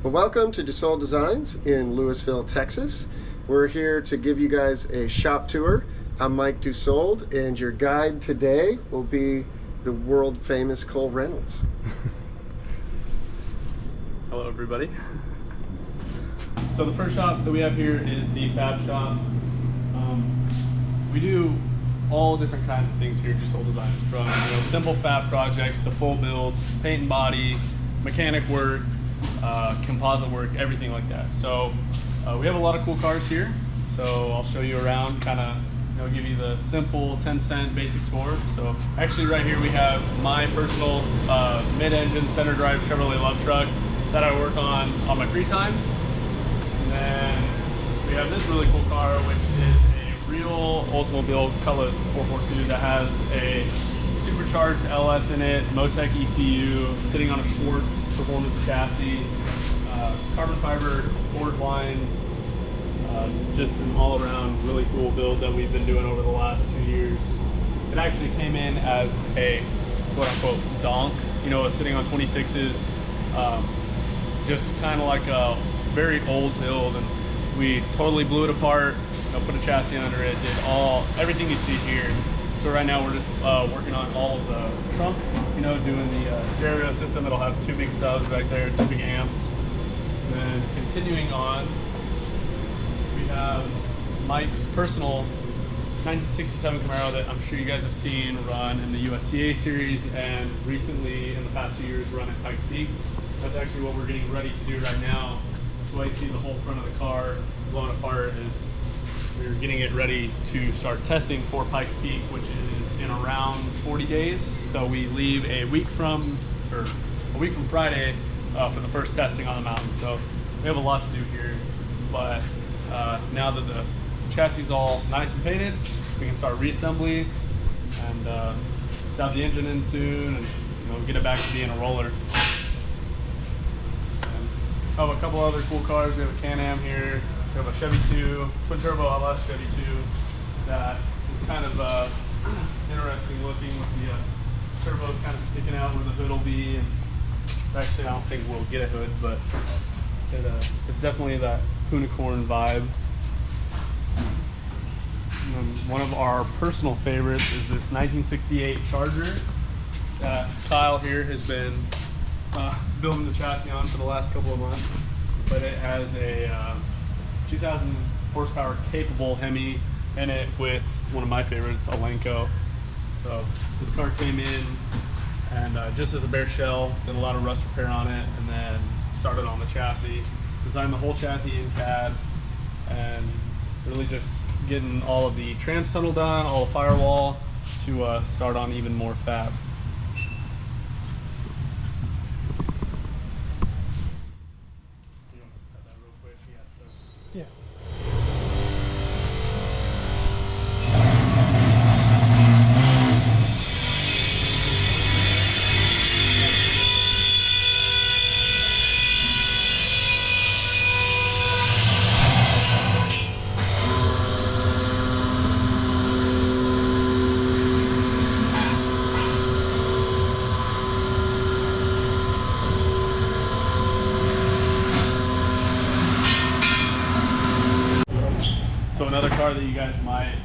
Well, welcome to Dusold Designs in Louisville, Texas. We're here to give you guys a shop tour. I'm Mike Dusold, and your guide today will be the world famous Cole Reynolds. Hello everybody. So the first shop that we have here is the Fab Shop. We do all different kinds of things here at Dusold Designs, from simple fab projects to full builds, paint and body, mechanic work, composite work, everything like that. So we have a lot of cool cars here. So I'll show you around, kind of give you the simple 10-cent basic tour. So actually right here we have my personal mid-engine center drive Chevrolet Love truck that I work on my free time. And then we have this really cool car, which is a real Oldsmobile Cutlass 442 that has a supercharged LS in it, Motec ECU, sitting on a Schwartz performance chassis, carbon fiber board lines, just an all-around really cool build that we've been doing over the last 2 years. It actually came in as a quote-unquote donk, sitting on 26s, just kind of like a very old build, and we totally blew it apart, put a chassis under it, did everything you see here. So right now we're just working on all of the trunk, doing the stereo system. It'll have 2 big subs back there, 2 big amps. And then continuing on, we have Mike's personal 1967 Camaro that I'm sure you guys have seen run in the USCA series, and recently in the past 2 years run at Pikes Peak. That's actually what we're getting ready to do right now. The way you see the whole front of the car blown apart is we're getting it ready to start testing for Pikes Peak, which is in around 40 days. So we leave a week from Friday for the first testing on the mountain. So we have a lot to do here, but now that the chassis is all nice and painted, we can start reassembly and start the engine in soon, and get it back to being a roller. I have a couple other cool cars. We have a Can-Am here. We have a Chevy 2, twin turbo LS Chevy 2 that is kind of interesting looking, with the turbos kind of sticking out where the hood will be. And actually, I don't think we'll get a hood, but it's definitely that unicorn vibe. And one of our personal favorites is this 1968 Charger that Kyle here has been building the chassis on for the last couple of months. But it has a 2,000 horsepower capable Hemi in it with one of my favorites, a Lenko. So this car came in and just as a bare shell, did a lot of rust repair on it, and then started on the chassis, designed the whole chassis in CAD, and really just getting all of the trans tunnel done, all the firewall, to start on even more fab. Yeah. So another car that you guys might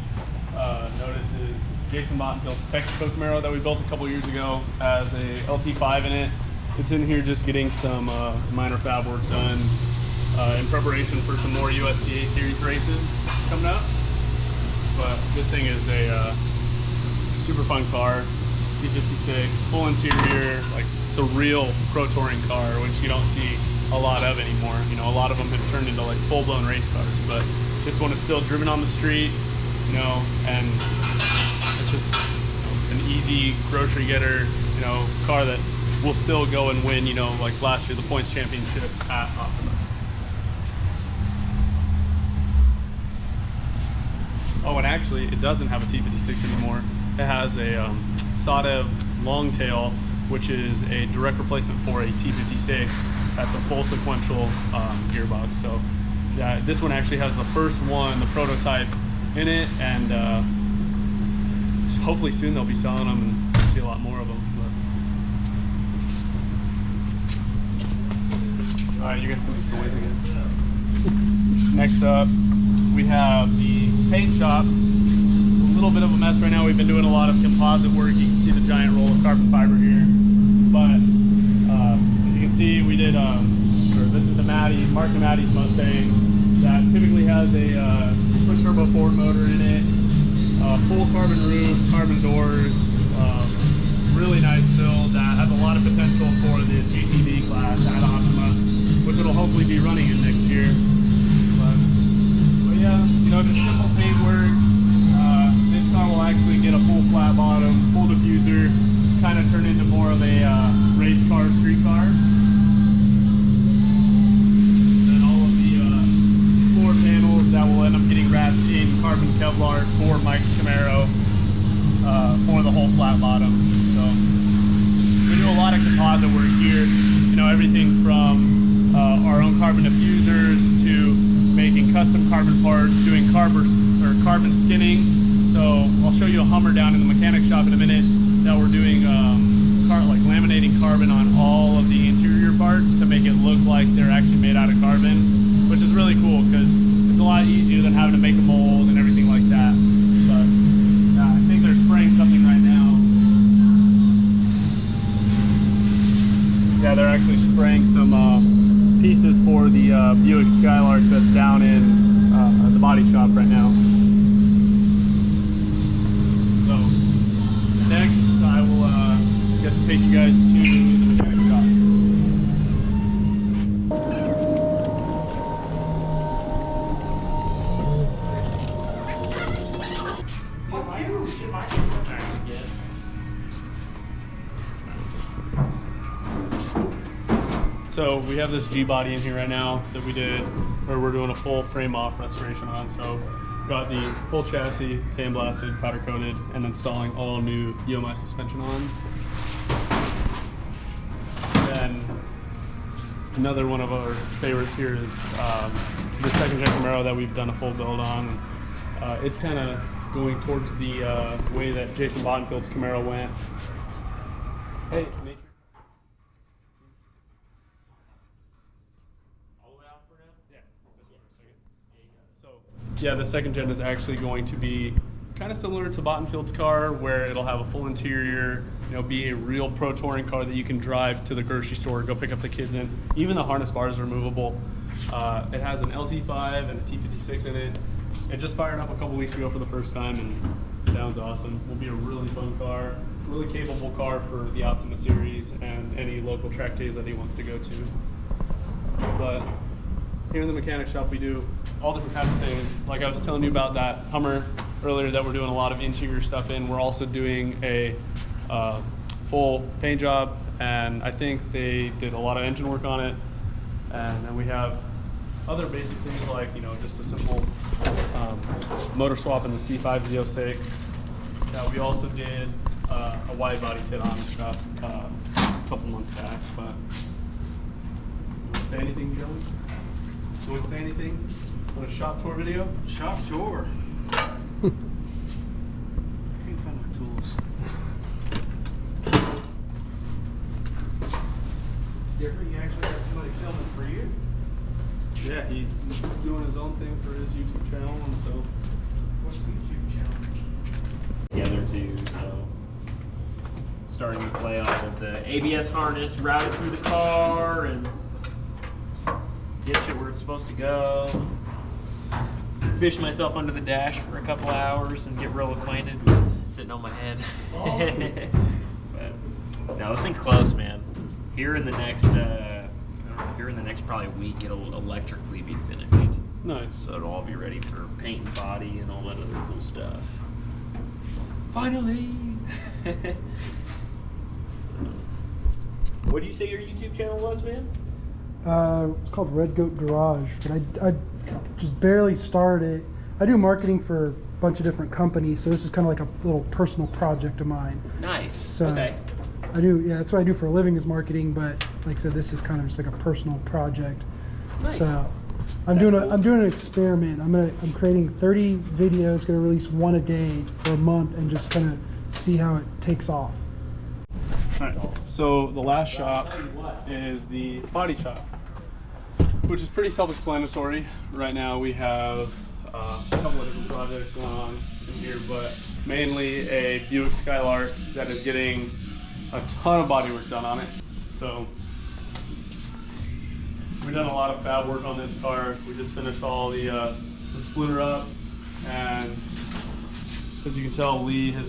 notice is Jason Bottenfield's Texaco Camaro that we built a couple years ago, as a LT5 in it. It's in here just getting some minor fab work done in preparation for some more USCA series races coming up. But this thing is a super fun car, T56, full interior, like it's a real pro touring car, which you don't see a lot of anymore. A lot of them have turned into like full-blown race cars, but this one is still driven on the street, and it's just an easy grocery getter, car that will still go and win, like last year, the points championship at Optima. Oh, and actually, it doesn't have a T56 anymore. It has a Sadev Longtail, which is a direct replacement for a T56. That's a full sequential gearbox. So yeah, this one actually has the first one, the prototype, in it, and hopefully soon they'll be selling them and we'll see a lot. 'Cause a lot more of them. But. Alright, you guys can make noise again. Next up, we have the paint shop. A little bit of a mess right now. We've been doing a lot of composite work. You can see the giant roll of carbon fiber here. But as you can see, we did, this is the Mark and Maddie's Mustang that typically has a twin turbo Ford motor in it, full carbon roof, carbon doors, really nice build that has a lot of potential for the GTV class at Optima, which it'll hopefully be running in next year. But yeah, you know, just simple paint work. This car will actually get a full flat bottom, full diffuser, kind of turn into more of a race car, street car. Then all of the floor panels that will end up getting wrapped in carbon Kevlar for Mike's Camaro for the whole flat bottom. So we do a lot of composite work here. You know, everything from our own carbon diffusers to making custom carbon parts, doing carbon skinning. So I'll show you a Hummer down in the mechanic shop in a minute that we're doing like laminating carbon on all of the interior parts to make it look like they're actually made out of carbon, which is really cool because it's a lot easier than having to make a mold and everything like that. But I think they're spraying something right now. Yeah, they're actually spraying some pieces for the Buick Skylark that's down in the body shop right now. So next, I will take you guys to the mechanic shop. So we have this G body in here right now that we did, or we're doing a full frame off restoration on. So got the full chassis sandblasted, powder coated, and installing all new UMI suspension on. Then another one of our favorites here is the second gen Camaro that we've done a full build on. It's kind of going towards the way that Jason Bonfield's Camaro went. Hey, nature. Yeah, the second gen is actually going to be kind of similar to Bottenfield's car, where it'll have a full interior, you know, be a real pro touring car that you can drive to the grocery store, go pick up the kids in. Even the harness bars are movable. It has an LT5 and a T56 in it. It just fired up a couple weeks ago for the first time and sounds awesome. Will be a really fun car, really capable car for the Optima series and any local track days that he wants to go to. But here in the mechanic shop, we do all different kinds of things. Like I was telling you about that Hummer earlier that we're doing a lot of interior stuff in. We're also doing a full paint job, and I think they did a lot of engine work on it. And then we have other basic things like, you know, just a simple motor swap in the C5 Z06 that we also did a wide body kit on and stuff a couple months back. But you want to say anything, Joey? You want to say anything on a shop tour video? Shop tour. Can't find my tools. Different. You actually got somebody filming for you. Yeah, he's doing his own thing for his YouTube channel, and so. What's the YouTube channel? Together too, so starting to play off of the ABS harness, route it through the car, and get it where it's supposed to go. Fish myself under the dash for a couple hours and get real acquainted with sitting on my head. But no, this thing's close, man. Here in the next probably week, it'll electrically be finished. Nice. So it'll all be ready for paint and body and all that other cool stuff. Finally. What did you say your YouTube channel was, man? It's called Red Goat Garage, but I just barely started. I do marketing for a bunch of different companies, so this is kind of like a little personal project of mine. Nice. So okay. I do, yeah, that's what I do for a living is marketing, but like I said, this is kind of just like a personal project. Nice. So I'm doing an experiment. I'm creating 30 videos, gonna release one a day for a month, and just kind of see how it takes off. All right. So the last shop is the body shop. which is pretty self-explanatory. Right now we have a couple of different projects going on in here, but mainly a Buick Skylark that is getting a ton of bodywork done on it. So we've done a lot of fab work on this car. We just finished all the splitter up, and as you can tell, Lee has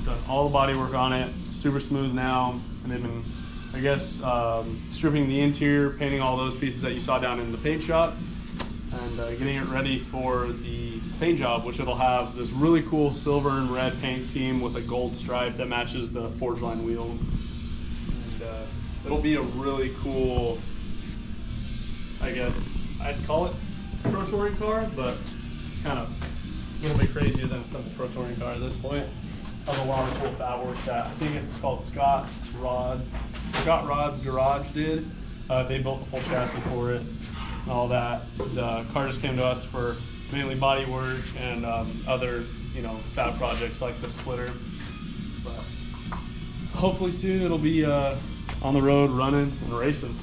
done all the body work on it. It's super smooth now, and they've been, I guess, stripping the interior, painting all those pieces that you saw down in the paint shop, and getting it ready for the paint job, which it'll have this really cool silver and red paint scheme with a gold stripe that matches the forge line wheels. And it'll be a really cool, I guess I'd call it Pro Touring car, but it's kind of a little bit crazier than a simple Pro Touring car at this point. Of a lot of cool fab work that I think it's called Scott Rod's Garage did. They built the full chassis for it and all that. The car just came to us for mainly body work and other fab projects like the splitter. But hopefully soon it'll be on the road running and racing.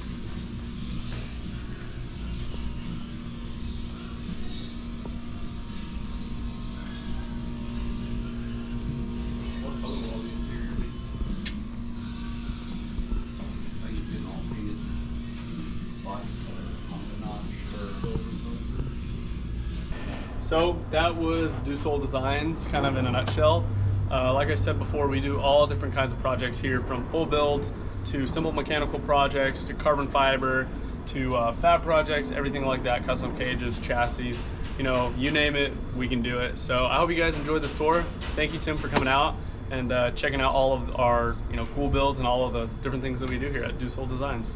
So that was Dusold Designs, kind of in a nutshell. Like I said before, we do all different kinds of projects here, from full builds to simple mechanical projects to carbon fiber to fab projects, everything like that, custom cages, chassis, you name it, we can do it. So I hope you guys enjoyed this tour. Thank you, Tim, for coming out and checking out all of our cool builds and all of the different things that we do here at Dusold Designs.